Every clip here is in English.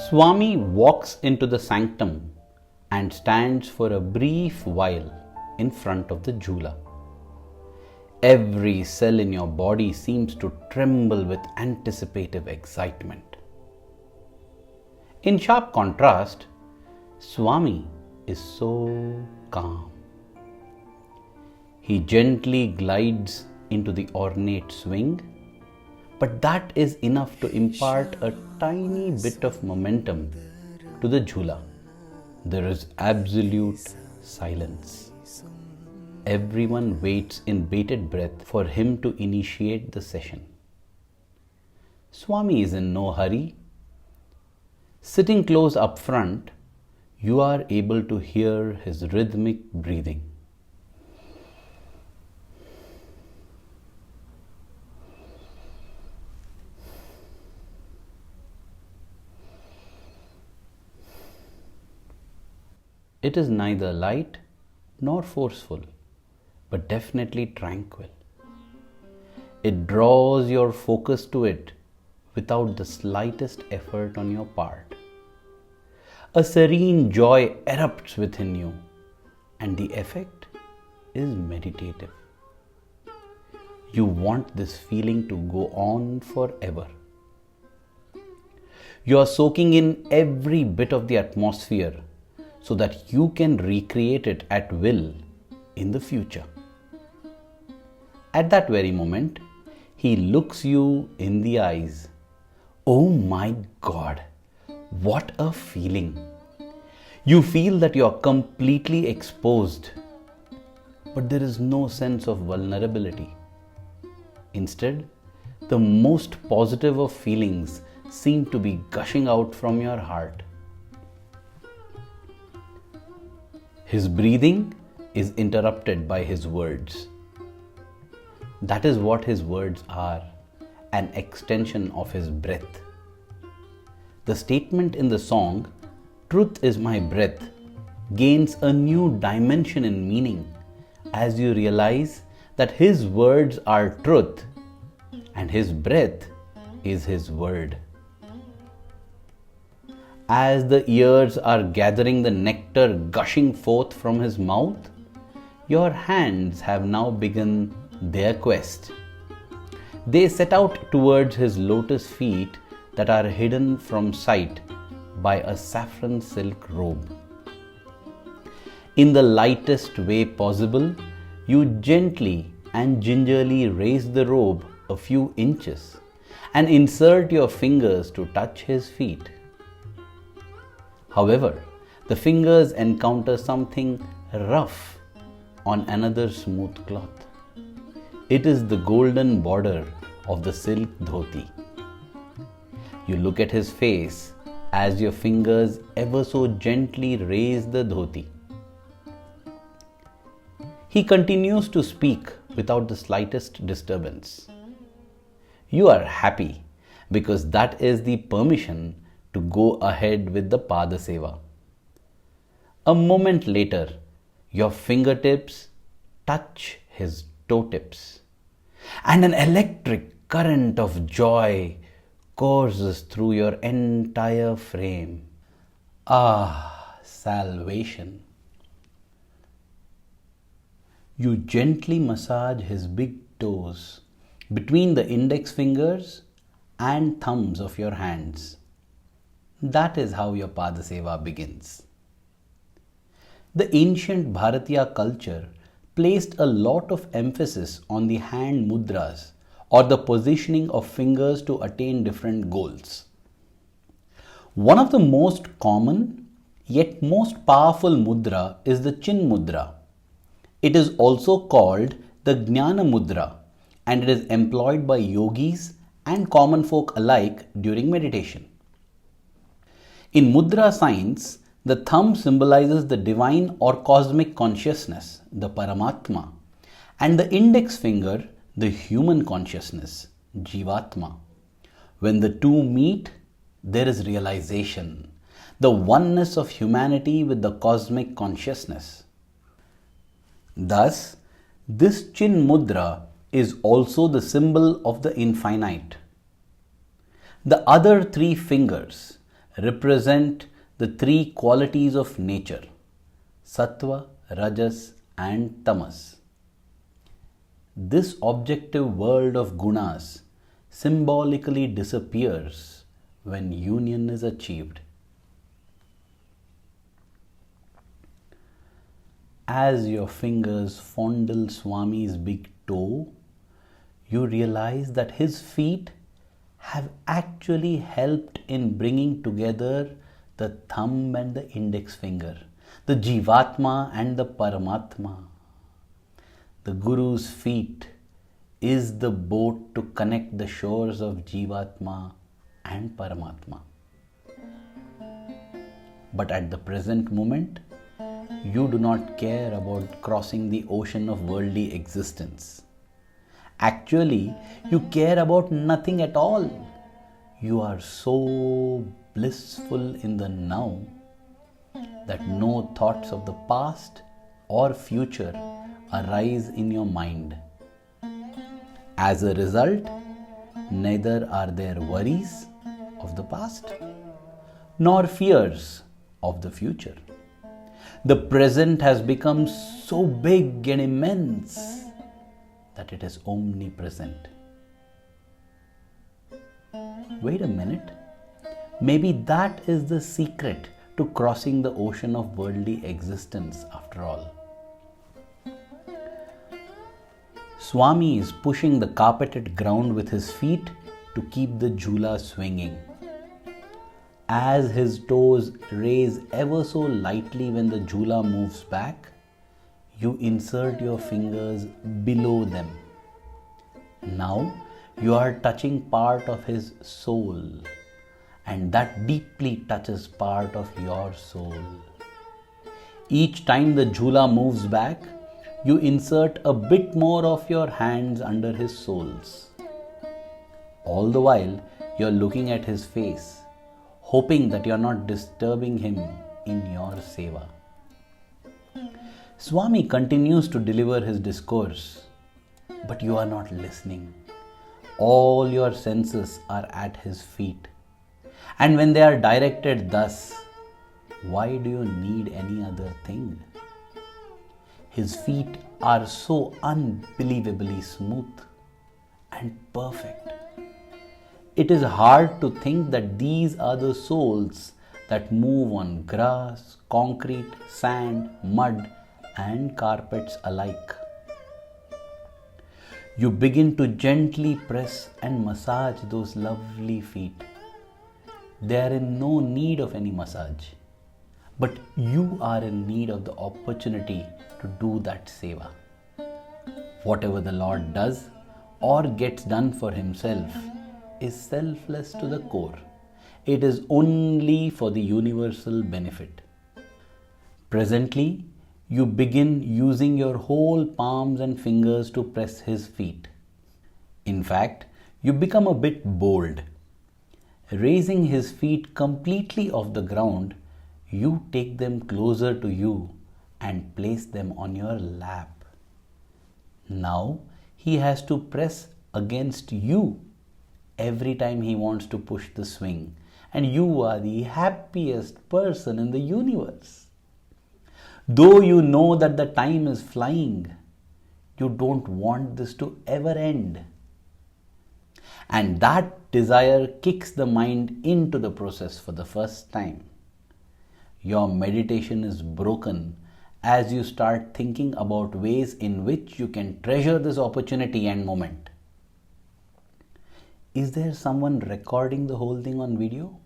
Swami walks into the sanctum and stands for a brief while in front of the Jhoola. Every cell in your body seems to tremble with anticipative excitement. In sharp contrast, Swami is so calm. He gently glides into the ornate swing, but that is enough to impart a tiny bit of momentum to the Jhoola. There is absolute silence. Everyone waits in bated breath for him to initiate the session. Swami is in no hurry. Sitting close up front, you are able to hear his rhythmic breathing. It is neither light nor forceful, but definitely tranquil. It draws your focus to it without the slightest effort on your part. A serene joy erupts within you, and the effect is meditative. You want this feeling to go on forever. You are soaking in every bit of the atmosphere so that you can recreate it at will in the future. At that very moment, he looks you in the eyes. Oh my God, what a feeling! You feel that you are completely exposed, but there is no sense of vulnerability. Instead, the most positive of feelings seem to be gushing out from your heart. His breathing is interrupted by his words. That is what his words are, an extension of his breath. The statement in the song, "Truth is my breath," gains a new dimension in meaning as you realize that his words are truth and his breath is his word. As the ears are gathering the nectar gushing forth from his mouth, your hands have now begun their quest. They set out towards his lotus feet that are hidden from sight by a saffron silk robe. In the lightest way possible, you gently and gingerly raise the robe a few inches and insert your fingers to touch his feet. However, the fingers encounter something rough on another smooth cloth. It is the golden border of the silk dhoti. You look at his face as your fingers ever so gently raise the dhoti. He continues to speak without the slightest disturbance. You are happy because that is the permission to go ahead with the Padaseva. A moment later, your fingertips touch his toe tips, and an electric current of joy courses through your entire frame. Ah, salvation! You gently massage his big toes between the index fingers and thumbs of your hands. That is how your Padaseva begins. The ancient Bharatiya culture placed a lot of emphasis on the hand mudras or the positioning of fingers to attain different goals. One of the most common yet most powerful mudra is the chin mudra. It is also called the Jnana mudra, and it is employed by yogis and common folk alike during meditation. In mudra science, the thumb symbolizes the divine or cosmic consciousness, the Paramatma, and the index finger, the human consciousness, Jivatma. When the two meet, there is realization, the oneness of humanity with the cosmic consciousness. Thus, this chin mudra is also the symbol of the infinite. The other three fingers, represent the three qualities of nature: Sattva, Rajas and Tamas. This objective world of gunas symbolically disappears when union is achieved. As your fingers fondle Swami's big toe, you realize that his feet have actually helped in bringing together the thumb and the index finger, the Jivatma and the Paramatma. The Guru's feet is the boat to connect the shores of Jivatma and Paramatma. But at the present moment, you do not care about crossing the ocean of worldly existence. Actually, you care about nothing at all. You are so blissful in the now that no thoughts of the past or future arise in your mind. As a result, neither are there worries of the past nor fears of the future. The present has become so big and immense that it is omnipresent. Wait a minute. Maybe that is the secret to crossing the ocean of worldly existence after all. Swami is pushing the carpeted ground with his feet to keep the Jhoola swinging. As his toes raise ever so lightly when the Jhoola moves back, you insert your fingers below them. Now you are touching part of his soul, and that deeply touches part of your soul. Each time the Jhoola moves back, you insert a bit more of your hands under his soles. All the while, you are looking at his face, hoping that you are not disturbing him in your Seva. Swami continues to deliver his discourse, but you are not listening. All your senses are at his feet. And when they are directed thus, why do you need any other thing? His feet are so unbelievably smooth and perfect. It is hard to think that these are the soles that move on grass, concrete, sand, mud, and carpets alike. You begin to gently press and massage those lovely feet. They are in no need of any massage, but you are in need of the opportunity to do that Seva. Whatever the Lord does or gets done for himself is selfless to the core. It is only for the universal benefit. Presently, you begin using your whole palms and fingers to press his feet. In fact, you become a bit bold. Raising his feet completely off the ground, you take them closer to you and place them on your lap. Now he has to press against you every time he wants to push the swing, and you are the happiest person in the universe. Though you know that the time is flying, you don't want this to ever end. And that desire kicks the mind into the process for the first time. Your meditation is broken as you start thinking about ways in which you can treasure this opportunity and moment. Is there someone recording the whole thing on video?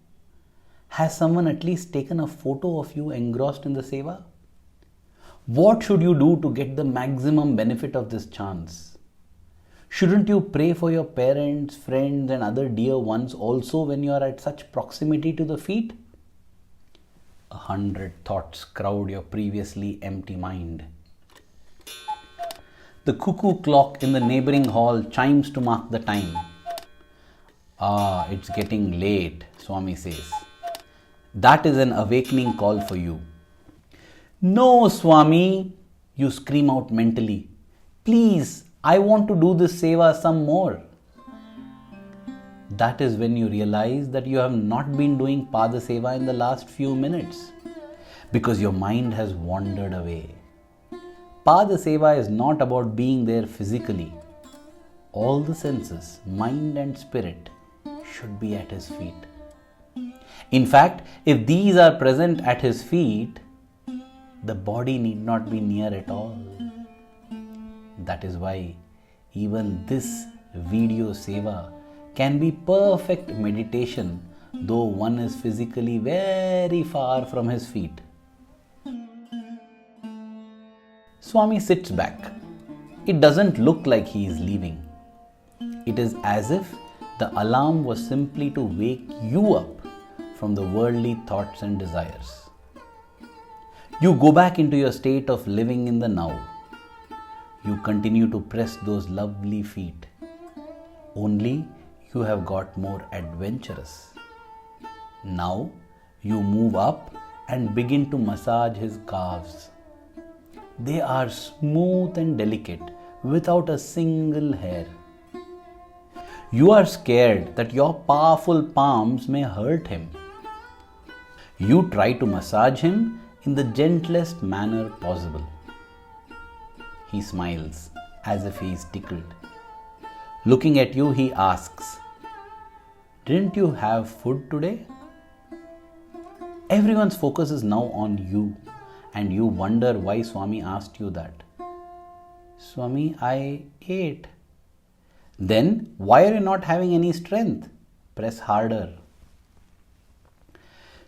Has someone at least taken a photo of you engrossed in the Seva? What should you do to get the maximum benefit of this chance? Shouldn't you pray for your parents, friends, and other dear ones also when you are at such proximity to the feet? 100 thoughts crowd your previously empty mind. The cuckoo clock in the neighboring hall chimes to mark the time. Ah, it's getting late, Swami says. That is an awakening call for you. No, Swami, you scream out mentally. Please, I want to do this Seva some more. that is when you realize that you have not been doing Padaseva in the last few minutes because your mind has wandered away. Padaseva is not about being there physically. All the senses, mind and spirit, should be at his feet. In fact, if these are present at his feet, the body need not be near at all. That is why even this video Seva can be perfect meditation, though one is physically very far from his feet. Swami sits back. It doesn't look like he is leaving. It is as if the alarm was simply to wake you up from the worldly thoughts and desires. You go back into your state of living in the now. You continue to press those lovely feet. Only you have got more adventurous. Now you move up and begin to massage his calves. They are smooth and delicate without a single hair. You are scared that your powerful palms may hurt him. You try to massage him in the gentlest manner possible. He smiles as if he is tickled. Looking at you, he asks, "Didn't you have food today?" Everyone's focus is now on you, and you wonder why Swami asked you that. "Swami, I ate." "Then why are you not having any strength? Press harder."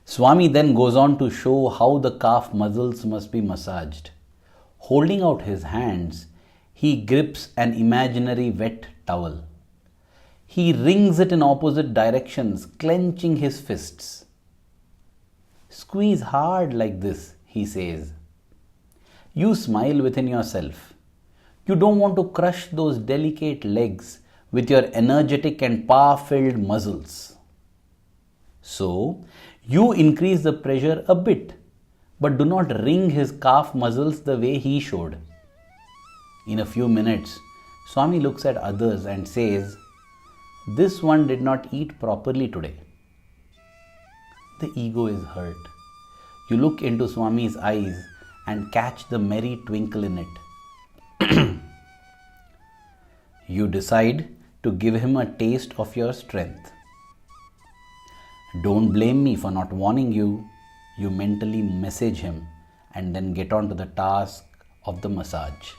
Swami then goes on to show how the calf muscles must be massaged. Holding out his hands, he grips an imaginary wet towel. He wrings it in opposite directions, clenching his fists. "Squeeze hard like this," he says. You smile within yourself. You don't want to crush those delicate legs with your energetic and power-filled muscles. So, you increase the pressure a bit, but do not wring his calf muscles the way he showed. In a few minutes, Swami looks at others and says, "This one did not eat properly today." The ego is hurt. You look into Swami's eyes and catch the merry twinkle in it. You decide to give him a taste of your strength. "Don't blame me for not warning you," you mentally message him and then get on to the task of the massage.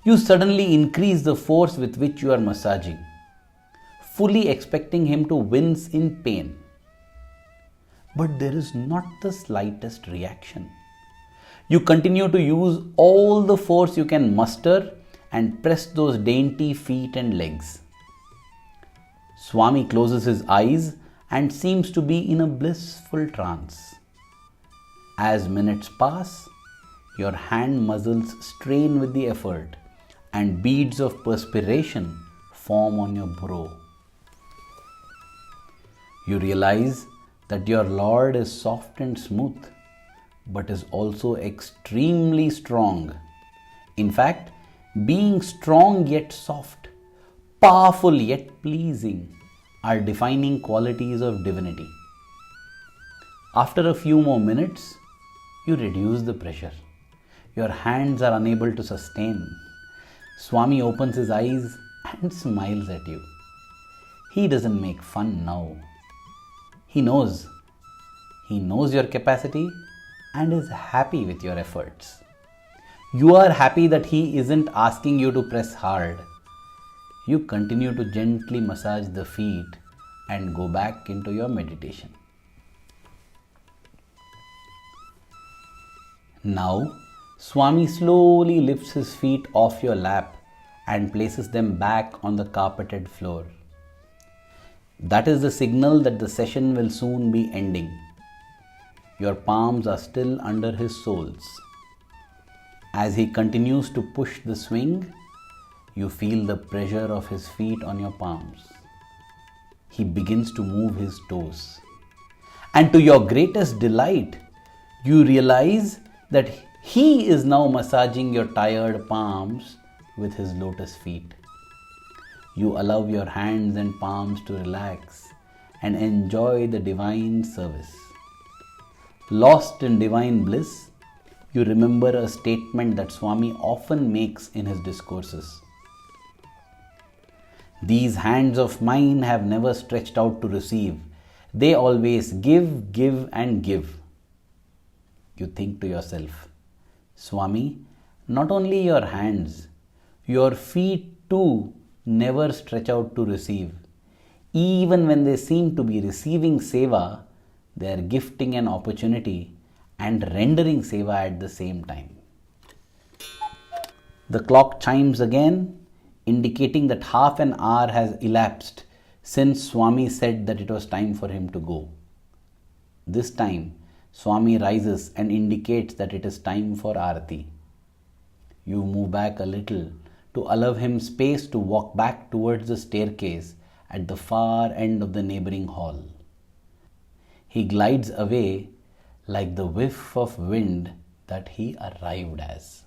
You suddenly increase the force with which you are massaging, fully expecting him to wince in pain. But there is not the slightest reaction. You continue to use all the force you can muster and press those dainty feet and legs. Swami closes his eyes and seems to be in a blissful trance. As minutes pass, your hand muscles strain with the effort and beads of perspiration form on your brow. You realize that your Lord is soft and smooth, but is also extremely strong. In fact, being strong yet soft, powerful yet pleasing, are defining qualities of divinity. After a few more minutes, you reduce the pressure. Your hands are unable to sustain. Swami opens his eyes and smiles at you. He doesn't make fun now. He knows your capacity and is happy with your efforts. You are happy that he isn't asking you to press hard. You continue to gently massage the feet and go back into your meditation. Now, Swami slowly lifts his feet off your lap and places them back on the carpeted floor. That is the signal that the session will soon be ending. Your palms are still under his soles. As he continues to push the swing, you feel the pressure of his feet on your palms. He begins to move his toes. And to your greatest delight, you realize that he is now massaging your tired palms with his lotus feet. you allow your hands and palms to relax and enjoy the divine service. Lost in divine bliss, you remember a statement that Swami often makes in his discourses. These hands of mine have never stretched out to receive. They always give, give and give. You think to yourself, Swami, not only your hands, your feet too never stretch out to receive. Even when they seem to be receiving Seva, they are gifting an opportunity and rendering Seva at the same time. The clock chimes again, indicating that half an hour has elapsed since Swami said that it was time for him to go. This time, Swami rises and indicates that it is time for Arati. You move back a little to allow him space to walk back towards the staircase at the far end of the neighboring hall. He glides away like the whiff of wind that he arrived as.